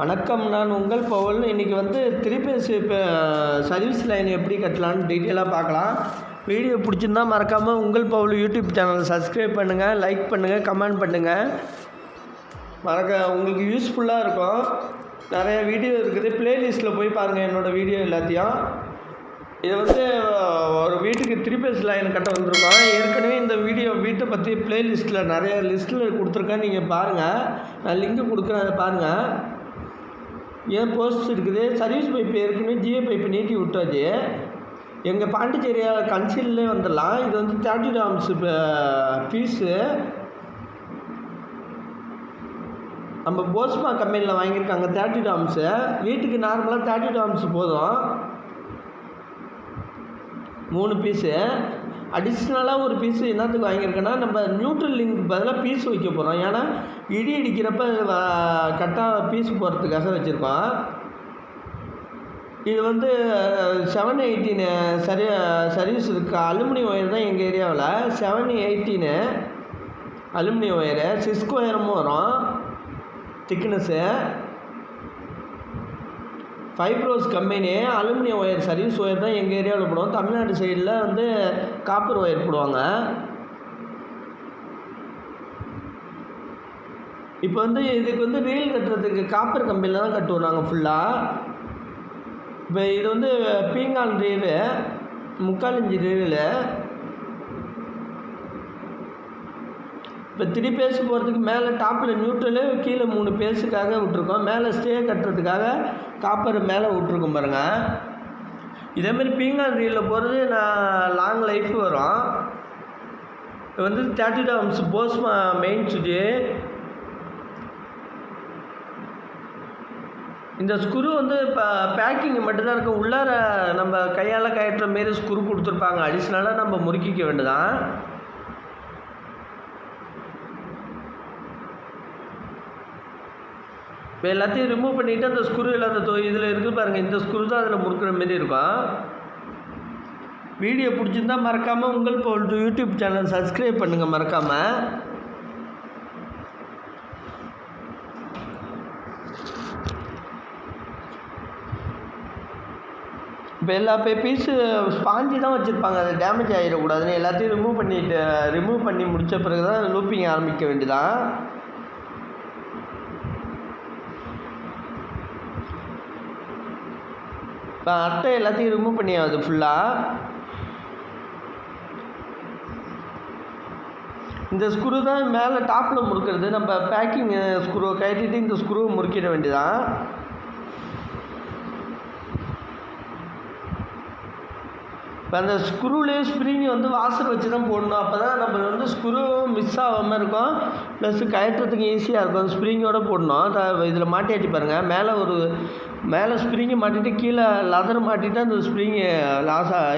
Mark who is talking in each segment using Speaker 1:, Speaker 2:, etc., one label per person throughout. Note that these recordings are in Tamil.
Speaker 1: வணக்கம். நான் உங்கள் பவுல். இன்றைக்கி வந்து திருப்பேசி சர்வீஸ் லைன் எப்படி கட்டலான்னு டீட்டெயிலாக பார்க்கலாம். வீடியோ பிடிச்சிருந்தா மறக்காமல் உங்கள் பவுல் யூடியூப் சேனலை சப்ஸ்கிரைப் பண்ணுங்கள், லைக் பண்ணுங்கள், கமெண்ட் பண்ணுங்கள். உங்களுக்கு யூஸ்ஃபுல்லாக இருக்கும். நிறைய வீடியோ இருக்குது, ப்ளேலிஸ்ட்டில் போய் பாருங்கள் என்னோடய வீடியோ எல்லாத்தையும். இது வந்து ஒரு வீட்டுக்கு திருப்பேசி லைன் கட்ட வந்திருக்கோம். ஏற்கனவே இந்த வீட்டை பற்றி ப்ளேலிஸ்ட்டில் நிறைய லிஸ்ட்டில் கொடுத்துருக்கேன், நீங்கள் பாருங்கள். நான் லிங்க்கு கொடுக்குறேன், அதை பாருங்கள். ஏன் போஸ்ட் இருக்குது. சர்வீஸ் பைப் ஏற்கனவே ஜிஏ பைப்பு நீட்டி விட்டாச்சு. எங்கள் பாண்டிச்சேரியா கன்சில்லே வந்துடலாம். இது வந்து 30 டாம்ஸ் பீஸு நம்ம போஸ்மா கம்பெனியில் வாங்கியிருக்காங்க. 30 டாம்ஸு வீட்டுக்கு நார்மலாக 30 டாம்ஸ் போதும். 3 பீஸு அடிஷ்னலாக ஒரு பீஸு என்னத்துக்கு வாங்கியிருக்கேன்னா, நம்ம நியூட்ரல் லிங்க் பதிலாக பீஸ் வைக்க போகிறோம். ஏன்னா இடி அடிக்கிறப்ப கட்டாக பீஸ் போகிறதுக்காக வச்சுருக்கோம். இது வந்து 718 சர்வீஸ் இருக்குது. அலுமினியம் ஒயர் தான் எங்கள் ஏரியாவில். 718 அலுமினியம் ஒயரு, சிஸ்கோ ஒயரும் வரும் thickness. Fybros company aluminium wire service wire தான் எங்கள் ஏரியாவில் போடுவோம். தமிழ்நாடு சைடில் வந்து காப்பர் ஒயர் போடுவாங்க. இப்போ வந்து இதுக்கு வந்து ரீல் கட்டுறதுக்கு காப்பர் கம்பெனியில் தான் கட்டுவோம் நாங்கள் ஃபுல்லாக. இப்போ இது வந்து பீங்கான் ரீலு, 3/4 இன்ச்சு ரீலு. இப்போ 3 பேஸு போகிறதுக்கு மேலே டாப்பில் நியூட்ரலு, கீழே 3 பேஸுக்காக விட்ருக்கோம். மேலே ஸ்டே கட்டுறதுக்காக காப்பர் மேலே விட்ருக்கோம் பாருங்கள். இதேமாதிரி பீங்கான் ரீலில் போகிறது லாங் லைஃப் வரும். இது வந்து 30 டாம்ஸ் போஸ்மா மெயின் சுவிட்சு. இந்த ஸ்க்ரூ வந்து இப்போ பேக்கிங் மட்டும்தான் இருக்கும். உள்ளார நம்ம கையால் கயற்ற மாரி ஸ்க்ரூ கொடுத்துருப்பாங்க. அடிஷ்னலாக நம்ம முறுக்கிக்க வேண்டியதான். இப்போ எல்லாத்தையும் ரிமூவ் பண்ணிவிட்டு அந்த ஸ்க்ரூ எல்லாம் அந்த இதில் இருக்குது பாருங்கள். இந்த ஸ்க்ரூ தான் அதில் முறுக்கிற மாரி இருக்கும். வீடியோ பிடிச்சிருந்தா மறக்காமல் உங்கள் பவுல் யூடியூப் சேனல் சப்ஸ்கிரைப் பண்ணுங்கள் மறக்காமல். இப்போ எல்லா பீஸு ஸ்பாஞ்சி தான் வச்சுருப்பாங்க, அது டேமேஜ் ஆகிடக்கூடாதுன்னு எல்லாத்தையும் ரிமூவ் பண்ணி முடித்த பிறகு தான் லூப்பிங் ஆரம்பிக்க வேண்டியதான். இப்போ அட்டை எல்லாத்தையும் ரிமூவ் பண்ணியாவது ஃபுல்லாக. இந்த ஸ்க்ரூ தான் மேலே டாப்பில் முறுக்கிறது. நம்ம பேக்கிங் ஸ்க்ரூவை கட்டிட்டு இந்த ஸ்க்ரூவை முறுக்கிட வேண்டியதான். இப்போ அந்த ஸ்க்ரூலேயே ஸ்ப்ரிங் வந்து வாசர் வச்சு தான் போடணும். அப்போ தான் நம்ம வந்து ஸ்க்ரூ மிஸ் ஆகாமல் இருக்கும், ப்ளஸ் கயற்றத்துக்கு ஈஸியாக இருக்கும். ஸ்ப்ரிங்கோடு போடணும். இதில் மாட்டியாச்சு பாருங்கள். மேலே ஸ்ப்ரிங்கை மாட்டிட்டு கீழே லெதர் மாட்டிட்டு அந்த ஸ்ப்ரிங்கு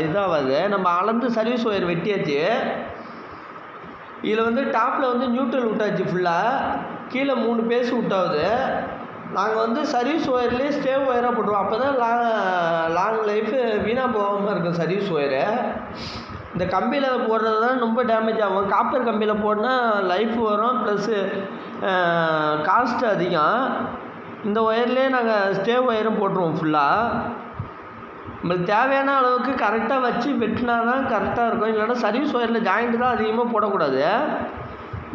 Speaker 1: இதாகாது. நம்ம அளந்து சர்வீஸ் ஒயர் வெட்டியாச்சு. இதில் வந்து டாப்பில் வந்து நியூட்ரல் விட்டாச்சு ஃபுல்லாக. கீழே 3 பேஸ் விட்டாவது. நாங்கள் வந்து சர்வீஸ் ஒயர்லேயே ஸ்டேவ் ஒயராக போட்டுருவோம். அப்போ தான் லாங் லைஃபு வீணாக போகாமல் இருக்கும் சர்வீஸ் ஒயரு. இந்த கம்பியில் போடுறது தான் ரொம்ப டேமேஜ் ஆகும். காப்பர் கம்பியில் போட்டால் லைஃப் வரும், ப்ளஸ்ஸு காஸ்ட்டு அதிகம். இந்த ஒயர்லேயே நாங்கள் ஸ்டேவ் ஒயரும் போட்டுருவோம் ஃபுல்லாக. நம்மளுக்கு தேவையான அளவுக்கு கரெக்டாக வச்சு வெட்டினா தான் கரெக்டாக இருக்கும். இல்லைன்னா சர்வீஸ் ஒயரில் ஜாயிண்ட்டு தான் அதிகமாக போடக்கூடாது,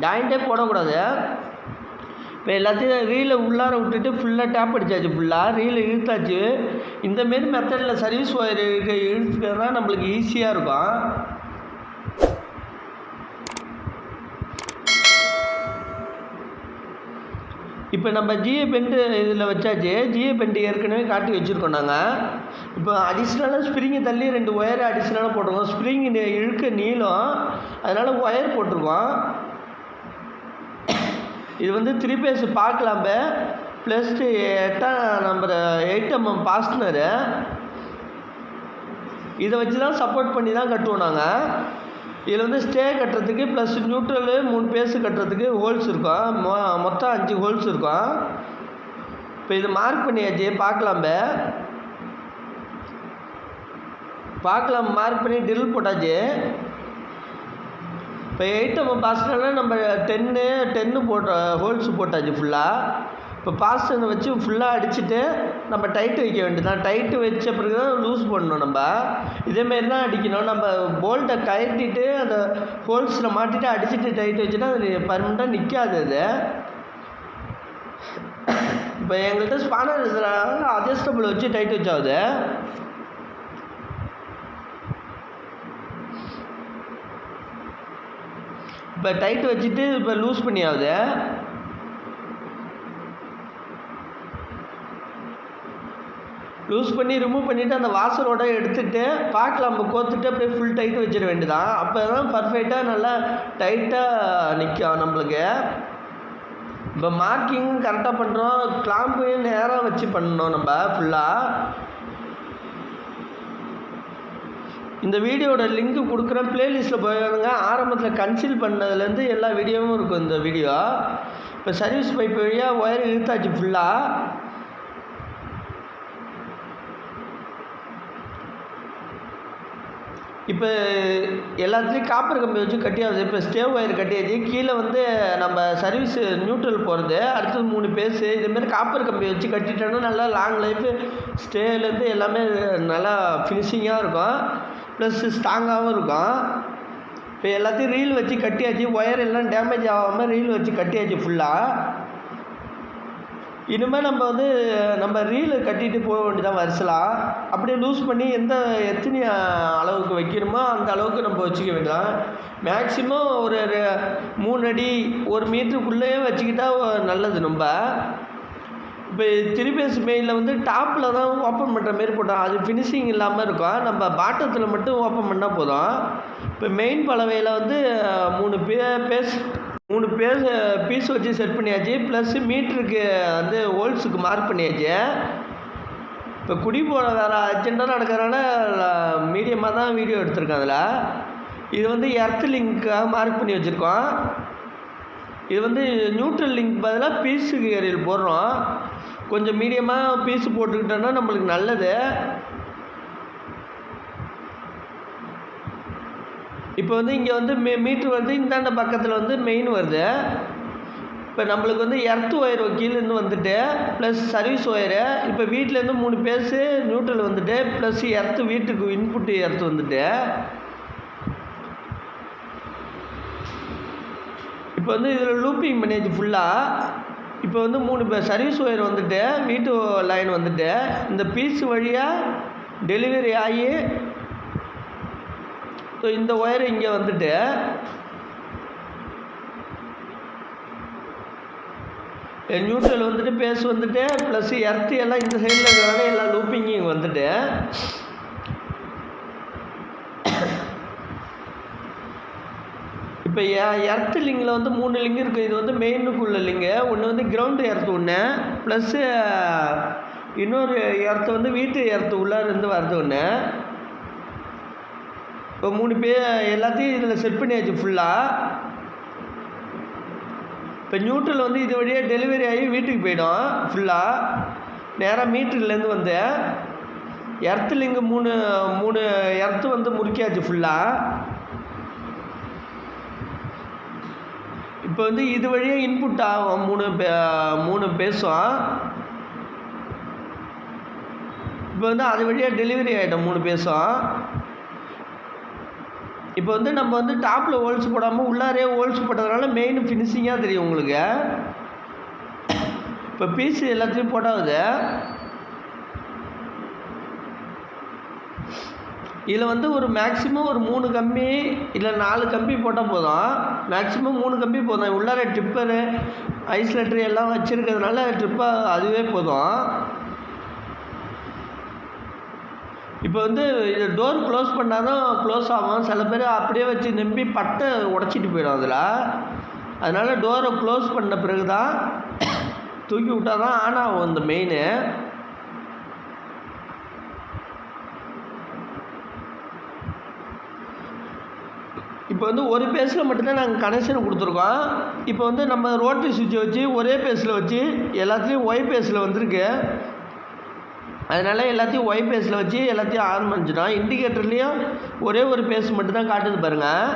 Speaker 1: ஜாயிண்ட்டே போடக்கூடாது. இப்போ எல்லாத்தையும் ரீலை உள்ளார விட்டுட்டு ஃபுல்லாக டேப் அடித்தாச்சு. ஃபுல்லாக ரீலை இழுத்தாச்சு. இந்தமாரி மெத்தடில் சர்வீஸ் ஒயர் இழுத்துக்கிறது தான் நம்மளுக்கு ஈஸியாக இருக்கும். இப்போ நம்ம ஜிஏ பெண்டு இதில் வச்சாச்சு. ஜிஏ பெண்டு ஏற்கனவே காட்டி வச்சுருக்கோம் நாங்கள். இப்போ அடிஷ்னலாக ஸ்ப்ரிங்கை தள்ளி 2 ஒயர் அடிஷ்னலாக போட்டிருக்கோம். ஸ்ப்ரிங் இழுக்க நீளம், அதனால் ஒயர் போட்டிருக்கோம். இது வந்து 3 பேஸு பார்க்கலாம். Plus 8 number 8 mm பாஸ்ட்னரு. இதை வச்சு தான் சப்போர்ட் பண்ணி தான் கட்டுவோம் நாங்கள். இதில் வந்து ஸ்டே கட்டுறதுக்கு ப்ளஸ் நியூட்ரலு 3 பேஸு கட்டுறதுக்கு ஹோல்ஸ் இருக்கும். மொத்தம் 5 ஹோல்ஸ் இருக்கும். இப்போ இது மார்க் பண்ணியாச்சு. பார்க்கலாம் மார்க் பண்ணி ட்ரில் போட்டாச்சு. இப்போ 8 நம்ம பாஸ்டர்னா நம்ம 10 போட்ட ஹோல்ஸ் போட்டாச்சு ஃபுல்லாக. இப்போ பாஸ்டனை வச்சு ஃபுல்லாக அடிச்சுட்டு நம்ம டைட்டு வைக்க வேண்டியதான். டைட்டு வச்ச பிறகு தான் லூஸ் பண்ணணும். நம்ம இதேமாரி தான் அடிக்கணும். நம்ம போல்ட்டை கழட்டிட்டு அந்த ஹோல்ஸில் மாட்டிட்டு அடிச்சுட்டு டைட் வச்சுட்டா அது பர்மனெண்ட்டாக நிற்காது. அது இப்போ எங்கள்கிட்ட ஸ்பானர் இருக்கிறாங்க, அட்ஜஸ்டபிள் வச்சு டைட் வச்சாவது. இப்போ டைட் வச்சுட்டு இப்போ லூஸ் பண்ணியாவது. லூஸ் பண்ணி ரிமூவ் பண்ணிவிட்டு அந்த வாசரோட எடுத்துகிட்டு பார்க்கலாம் நம்ம கோத்துட்டு அப்படியே ஃபுல் டைட்டு வச்சிட வேண்டியதான். அப்போ தான் பர்ஃபெக்டாக நல்லா டைட்டாக நிற்கும் நம்மளுக்கு. இப்போ மார்க்கிங் கரெக்டாக பண்ணுறோம், கிளாம்பையும் நேராக வச்சு பண்ணணும் நம்ம ஃபுல்லாக. இந்த வீடியோட லிங்க்கு கொடுக்குறேன், ப்ளேலிஸ்ட்டில் போயிடுங்க. ஆரம்பத்தில் கன்சீல் பண்ணதுலேருந்து எல்லா வீடியோவும் இருக்கும் இந்த வீடியோ. இப்போ சர்வீஸ் பைப் வழியாக ஒயர் இழுத்தாச்சு ஃபுல்லாக. இப்போ எல்லாத்துலேயும் காப்பர் கம்பி வச்சு கட்டியாகுது. இப்போ ஸ்டேவ் ஒயர் கட்டியாச்சு. கீழே வந்து நம்ம சர்வீஸு நியூட்ரல் போகிறது, அடுத்தது 3 பேஸு. இதேமாரி காப்பர் கம்பி வச்சு கட்டிட்டோன்னா நல்லா லாங் லைஃபு ஸ்டேலேருந்து எல்லாமே நல்லா ஃபினிஷிங்காக இருக்கும், ப்ளஸ் ஸ்ட்ராங்காகவும் இருக்கும். இப்போ எல்லாத்தையும் ரீல் வச்சு கட்டியாச்சு. ஒயர் எல்லாம் டேமேஜ் ஆகாமல் ரீல் வச்சு கட்டியாச்சு ஃபுல்லாக. இனிமேல் நம்ம வந்து நம்ம ரீலு கட்டிட்டு போக வேண்டியதான் வரிசலாக. அப்படியே லூஸ் பண்ணி எத்தனை அளவுக்கு வைக்கணுமோ அந்த அளவுக்கு நம்ம வச்சுக்க வேண்டியதான். மேக்ஸிமம் ஒரு 3 அடி 1 மீட்டருக்குள்ளேயே வச்சுக்கிட்டா நல்லது. நம்ம இப்போ 3 பேஸ் மெயினில் வந்து டாப்பில் தான் ஓப்பன் பண்ணுற மாரி போட்டோம், அது ஃபினிஷிங் இல்லாமல் இருக்கும். நம்ம பாட்டத்தில் மட்டும் ஓப்பன் பண்ணால் போதும். இப்போ மெயின் பலவையில் வந்து 3 பீஸ் வச்சு செட் பண்ணியாச்சு. ப்ளஸ் மீட்டருக்கு வந்து ஹோல்ஸுக்கு மார்க் பண்ணியாச்சு. இப்போ குடி போட வேறு அர்ஜென்ட்டாக நடக்கிறனால மீடியமாக தான் வீடியோ எடுத்திருக்கேன். அதில் இது வந்து எர்த் லிங்க்காக மார்க் பண்ணி வச்சுருக்கோம். இது வந்து நியூட்ரல் லிங்க் பதிலாக பீஸுக்கு ஏரியில் போடுறோம். கொஞ்சம் மீடியமாக பீஸு போட்டுக்கிட்டோன்னா நம்மளுக்கு நல்லது. இப்போ வந்து இங்கே வந்து மீட்ரு வருது, இந்தாண்ட பக்கத்தில் வந்து மெயின் வருது. இப்போ நம்மளுக்கு வந்து எர்த் ஒயர் கீழேருந்து வந்துட்டு ப்ளஸ் சர்வீஸ் ஒயரு. இப்போ வீட்டிலேருந்து 3 பேஸு நியூட்ரல் வந்துட்டு ப்ளஸ் எர்த்து வீட்டுக்கு இன்புட்டு எர்த்து வந்துட்டு. இப்போ வந்து இதில் லூப்பிங் பண்ணியாச்சு ஃபுல்லாக. இப்போ வந்து 3 சர்வீஸ் ஒயர் வந்துட்டு வீட்டு லைன் வந்துட்டு இந்த பீஸ் வழியாக டெலிவரி ஆகி இந்த ஒயர் இங்கே வந்துட்டு நியூட்ரல் வந்துட்டு பேஸ் வந்துட்டு ப்ளஸ் எர்த்து எல்லாம் இந்த சைடில் இருக்கிறனால எல்லா லூப்பிங்கும் வந்துட்டு. இப்போ எர்த்து லிங்கில் வந்து 3 லிங்கு இருக்குது. இது வந்து மெயினுக்குள்ள லிங்கு. ஒன்று வந்து கிரவுண்டு எர்த்து ஒன்று, ப்ளஸ்ஸு இன்னொரு எர்த்து வந்து வீட்டு எர்த்து உள்ளாருந்து வருது ஒன்று. இப்போ 3 எல்லாத்தையும் இதில் செட் பண்ணியாச்சு ஃபுல்லாக. இப்போ நியூட்ரல் வந்து இது வழியாக டெலிவரி ஆகி வீட்டுக்கு போயிடும் ஃபுல்லாக. நேராக மீட்டர்லேருந்து வந்து எர்த்து லிங்கு 3 எர்த்து வந்து முறுக்கியாச்சு ஃபுல்லாக. இப்போ வந்து இது வழியாக இன்புட் ஆகும் 3 பேஸும். இப்போ வந்து அது வழியாக டெலிவரி ஆகிட்டோம் 3 பேஸும். இப்போ வந்து நம்ம வந்து டாப்பில் ஹோல்ஸ் போடாமல் உள்ளாரே ஹோல்ஸ் போட்டதுனால மெயின் ஃபினிஷிங்காக தெரியும் உங்களுக்கு. இப்போ பீஸ் எல்லாத்தையும் போட்டாவது. இதில் வந்து ஒரு மேக்ஸிமம் ஒரு 3 கம்பி இல்லை 4 கம்பி போட்டால் போதும். மேக்ஸிமம் 3 கம்பி போதும். உள்ளார ட்ரிப்பரு ஐசோலேட்டரு எல்லாம் வச்சுருக்கிறதுனால ட்ரிப்பாக அதுவே போதும். இப்போ வந்து இது டோர் க்ளோஸ் பண்ணால் தான் க்ளோஸ் ஆகும். சில பேர் அப்படியே வச்சு நம்பி பட்டை உடச்சிட்டு போயிடும் அதில். அதனால் டோரை க்ளோஸ் பண்ண பிறகு தான் தூக்கி விட்டால் தான் ஆன் ஆகும் இந்த மெயினு. இப்போ வந்து ஒரு பேஸில் மட்டும்தான் நாங்கள் கனெக்ஷன் கொடுத்துருக்கோம். இப்போ வந்து நம்ம ரோட்டரி சுவிட்சை வச்சு ஒரே பேஸில் வச்சு எல்லாத்துலேயும் ஒய் பேஸில் வந்திருக்கு. அதனால் எல்லாத்தையும் ஒய் பேஸில் வச்சு எல்லாத்தையும் ஆன் பண்ணிச்சிடும். இண்டிகேட்டர்லேயும் ஒரே ஒரு பேஸ் மட்டும்தான் காட்டுது பாருங்கள்.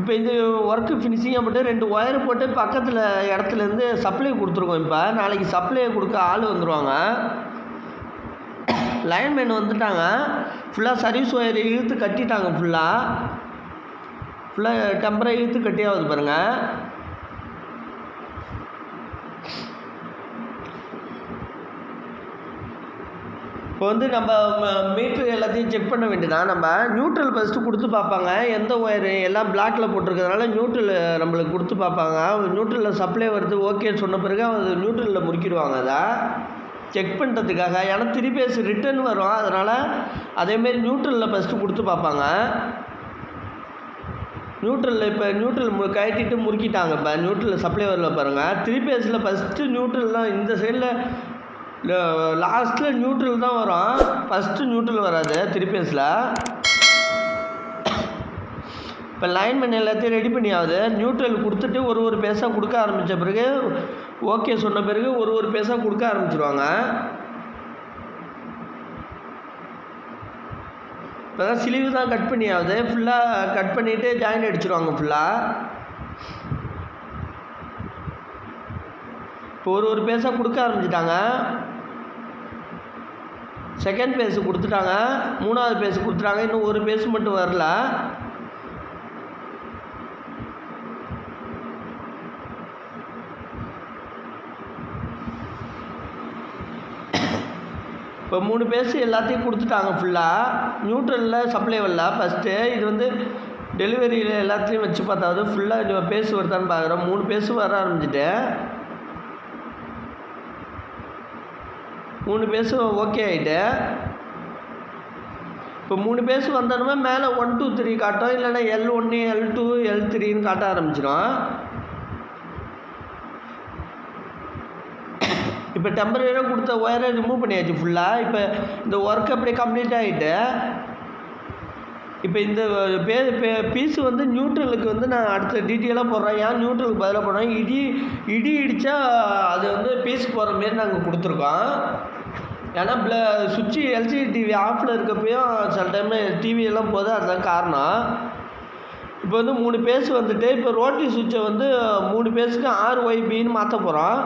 Speaker 1: இப்போ இந்த ஒர்க்கு ஃபினிஷிங்காக போட்டு 2 ஒயர் போட்டு பக்கத்தில் இடத்துலேருந்து சப்ளை கொடுத்துருக்கோம். இப்போ நாளைக்கு சப்ளை கொடுக்க ஆள் வந்துடுவாங்க. லைன்மேன் வந்துட்டாங்க. ஃபுல்லாக சர்வீஸ் ஒயர் இழுத்து கட்டிட்டாங்க. ஃபுல்லாக டெம்பராக இழுத்து கட்டியாகுது பாருங்கள். இப்போ வந்து நம்ம மீட்ரு எல்லாத்தையும் செக் பண்ண வேண்டியதான். நம்ம நியூட்ரல் ஃபஸ்ட்டு கொடுத்து பார்ப்பாங்க. எந்த ஒயரு எல்லாம் பிளாக்கில் போட்டிருக்கிறதுனால நியூட்ரல் நம்மளுக்கு கொடுத்து பார்ப்பாங்க. நியூட்ரலில் சப்ளை வருது ஓகே சொன்ன பிறகு அவங்க நியூட்ரலில் முறுக்கிடுவாங்க. அதை செக் பண்ணுறதுக்காக. ஏன்னா 3 பேஸ் ரிட்டர்ன் வரும். அதனால் அதேமாரி நியூட்ரலில் ஃபஸ்ட்டு கொடுத்து பார்ப்பாங்க. நியூட்ரலில் இப்போ நியூட்ரல் கழட்டிட்டு முறுக்கிட்டாங்க. இப்போ நியூட்ரலில் சப்ளை வரல பாருங்கள். 3 பேஸில் ஃபஸ்ட்டு நியூட்ரல் தான். இந்த சைடில் லாஸ்ட்டில் நியூட்ரல் தான் வரும். ஃபஸ்ட்டு நியூட்ரல் வராது 3 பேஸில். இப்போ லைன்மேன் எல்லாத்தையும் ரெடி பண்ணி ஆகுது. நியூட்ரல் கொடுத்துட்டு ஒரு பேஸாக கொடுக்க ஆரம்பித்த பிறகு ஓகே சொன்ன பிறகு ஒரு பேஸாக கொடுக்க ஆரம்பிச்சிருவாங்க. இப்போ தான் ஸ்லீவ் தான் கட் பண்ணி ஆகுது. ஃபுல்லாக கட் பண்ணிவிட்டு ஜாயின் அடிச்சிருவாங்க. ஃபுல்லாக இப்போ ஒரு பேஸாக கொடுக்க ஆரம்பிச்சிட்டாங்க. செகண்ட் பேஸு கொடுத்துட்டாங்க. 3வது பேஸு கொடுத்துட்டாங்க. இன்னும் ஒரு பேஸு மட்டும் வரல. இப்போ 3 பேஸு எல்லாத்தையும் கொடுத்துட்டாங்க. ஃபுல்லாக நியூட்ரலில் சப்ளை வரல ஃபஸ்ட்டு. இது வந்து டெலிவரியில் எல்லாத்துலேயும் வச்சு பார்த்தாவது ஃபுல்லாக பேஸு வருதான்னு பார்க்குறோம். 3 பேஸு வர ஆரம்பிச்சிட்டு 3 பேஸும் ஓகே ஆகிட்டு. இப்போ 3 பேஸு வந்தோன்னா மேலே 1 2 3 காட்டும். இல்லைன்னா L1 L2 L3ன்னு காட்ட ஆரம்பிச்சிடும். இப்போ டெம்பரரியாக கொடுத்த ஒயரை ரிமூவ் பண்ணியாச்சு ஃபுல்லாக. இப்போ இந்த ஒர்க் அப்படியே கம்ப்ளீட் ஆகிட்டு இப்போ இந்த பீஸு வந்து நியூட்ரலுக்கு வந்து நான் அடுத்த டீட்டெயிலாக போடுறேன். ஏன் நியூட்ரலுக்கு பதிலாக போடுறேன், இடி இடித்தா அது வந்து பீஸ் போகிற மாரி நாங்கள் கொடுத்துருக்கோம். ஏன்னா சுவிட்சு எல்சிடி டிவி ஆஃபில் இருக்கப்பையும் சில டைமில் டிவியெல்லாம் போகுது. அதுதான் காரணம். இப்போ வந்து 3 பேஸ் வந்துட்டு இப்போ ரோட்டி சுவிட்சை வந்து 3 பேஸுக்கு RYBன்னு மாற்ற போகிறோம்.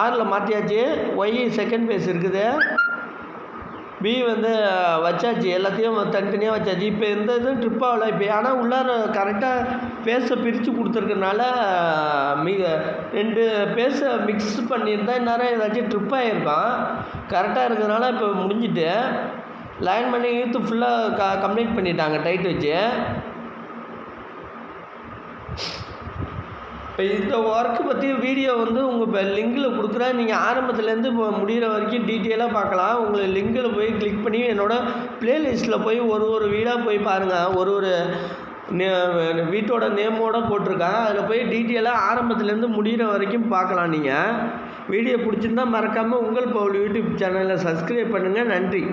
Speaker 1: 6ல் மாற்றியாச்சு. ஒய் செகண்ட் பேஸ் இருக்குது. பி வந்து வச்சாச்சு. எல்லாத்தையும் தனித்தனியாக வச்சாச்சு. இப்போ எந்த இதுவும் ட்ரிப் ஆகலை. இப்போ ஆனால் உள்ளார கரெக்டாக பேஸை பிரித்து கொடுத்துருக்கனால 2 பேஸை மிக்ஸ் பண்ணியிருந்தா இந்நேரம் ஏதாச்சும் ட்ரிப் ஆகிருக்கும். கரெக்டாக இருக்கிறதுனால இப்போ முடிஞ்சிட்டு லைன் பண்ணி இழுத்து ஃபுல்லாக கம்ப்ளீட் பண்ணிட்டாங்க டைட் வச்சு. இப்போ இந்த ஒர்க்கு பற்றி வீடியோ வந்து உங்கள் லிங்கில் கொடுக்குறேன். நீங்கள் ஆரம்பத்துலேருந்து முடிகிற வரைக்கும் டீட்டெயிலாக பார்க்கலாம். உங்களுக்கு லிங்கில் போய் கிளிக் பண்ணி என்னோடய ப்ளேலிஸ்ட்டில் போய் ஒரு வீடாக போய் பாருங்கள். ஒரு வீட்டோட நேமோடு போட்டிருக்கேன். அதில் போய் டீட்டெயிலாக ஆரம்பத்துலேருந்து முடிகிற வரைக்கும் பார்க்கலாம். நீங்கள் வீடியோ பிடிச்சிருந்தால் மறக்காமல் உங்கள் பவுல் யூடியூப் சேனலை சப்ஸ்கிரைப் பண்ணுங்கள். நன்றி.